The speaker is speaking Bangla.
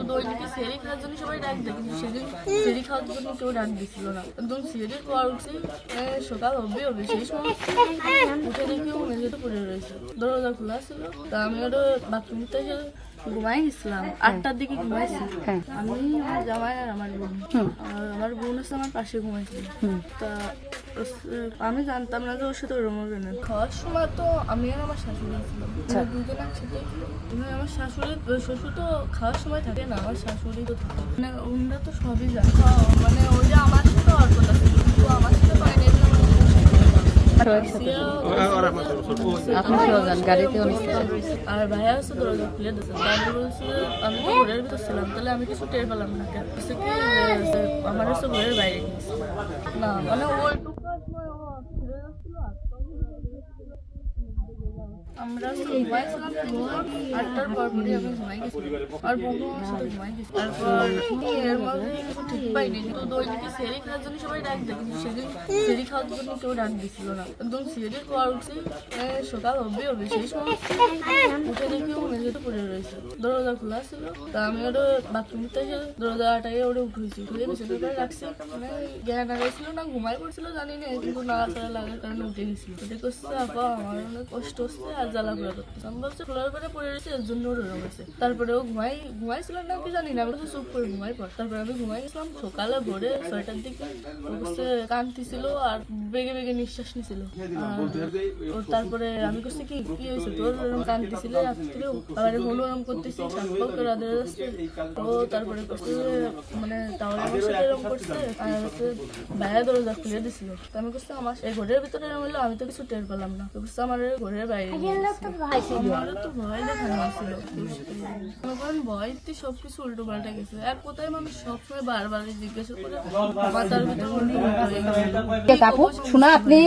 দৈনিকে সেরি খাওয়ার জন্য সবাই ডাক দেয়, কিন্তু সেদিন সেরি খাওয়ার জন্য কেউ ডাক দিচ্ছিল না। একদম সেরির পর উঠছি, সকাল হবে সেই সময় উঠে দেখি ও মেঝেতে পড়ে রয়েছে, দরজা খোলা ছিল। তা আমি আরো বাথরুম থেকে ঘুমাই গেছিলাম, 8টার দিকে ঘুমাইছি আমি, আমার জামাই আর আমার বোন। আমার বোন হচ্ছে আমার পাশে ঘুমাইছিল। তা আমি জানতাম না যে ওর সাথে ওরকম হবে না। খাওয়ার সময় তো আমি আর আমার শাশুড়ি ছিলাম, দুজন একসাথে। আমার শাশুড়ি শ্বশুর তো খাওয়ার সময় থাকে না, আমার শাশুড়ি তো থাকে, মানে ওনারা তো সবই জানে। মানে ওই যে আমার সাথে অল্প থাকে, কিন্তু আমার সাথে পাইনি। আর ভাইয়া হচ্ছে দরজা খুলে দিচ্ছে, তারপরে বলছে আমি তো ঘরের ভিতর ছিলাম, তাহলে আমি কিছু টের পেলাম না। কেন হচ্ছে কি আমার হচ্ছে ঘরের বাইরে গেছে না, মানে ওইটুকু সময় ও ফিরে যাচ্ছিল। আমরা ঘুমাইছিলাম 8টার পরপরই আমি ঘুমাই গেছিলাম, আর বন্ধু আমার সাথে ঘুমাই গেছি। তারপর এর মধ্যে কিছু ঠিক পাইনি, কিন্তু দৈনিকে সেরি খাওয়ার জন্য সবাই ডাক দেয়, কিন্তু সেদিন সেরি খাওয়ার জন্য কেউ ডাক দিচ্ছিল না। একদম সেরির পর উঠছি, সকাল হবে সেই সময় উঠে দেখি ও মেঝেতে পড়ে রয়েছে, দরজা খোলা ছিল। তা আমি আরো বাথরুম থেকে দরজাটাকে ওরে উঠেছি, উঠে বিছানার উপরে রাখছি। মানে জ্ঞান হারাইছিল না ঘুমাই পড়ছিল জানি না, কিন্তু নাড়াচাড়া লাগার কারণে উঠে গেছিল। উঠে করছে আপা আমার অনেক কষ্ট হচ্ছে আর জ্বালা পোড়া করতেছে। আমি বলছি খোলার পরে পড়ে রয়েছে, এর জন্য ওরকম হয়েছে। তারপরে ও ঘুমাইছিল না কি জানি না, আমি চুপ করে ঘুমাই পড়। তারপরে আমি ঘুমাই গেছিলাম। সকালে ভোরে 6টার দিকে কান্তি ছিল আর বেগে বেগে নিঃশ্বাস নিছিল। তারপরে আমি করছি কি কি হয়েছে তোর, ওরকম কান্তি ছিল রাত্রেও, আবার হলো ওরকম করতেছি, সাতপাও করে আদরে যাচ্ছে। তো তারপরে করছে মানে তাহলে আমার সাথে এরকম করছে, আর হচ্ছে বাইরে দরজা খুলে দিছিল। তো আমি করছি আমার এই ঘরের ভিতরে এরকম হলো, আমি তো কিছু টের পেলাম না। তো করছে আমার ঘরের বাইরে আমারও তো ভয় দেখানো হয়েছিল। ভয়তে সবকিছু উল্টো পাল্টা গেছে। এক কোথায় মানুষ সবসময় বারবার জিজ্ঞাসা করে মাথার ভিতরে আপু শোনা আপনি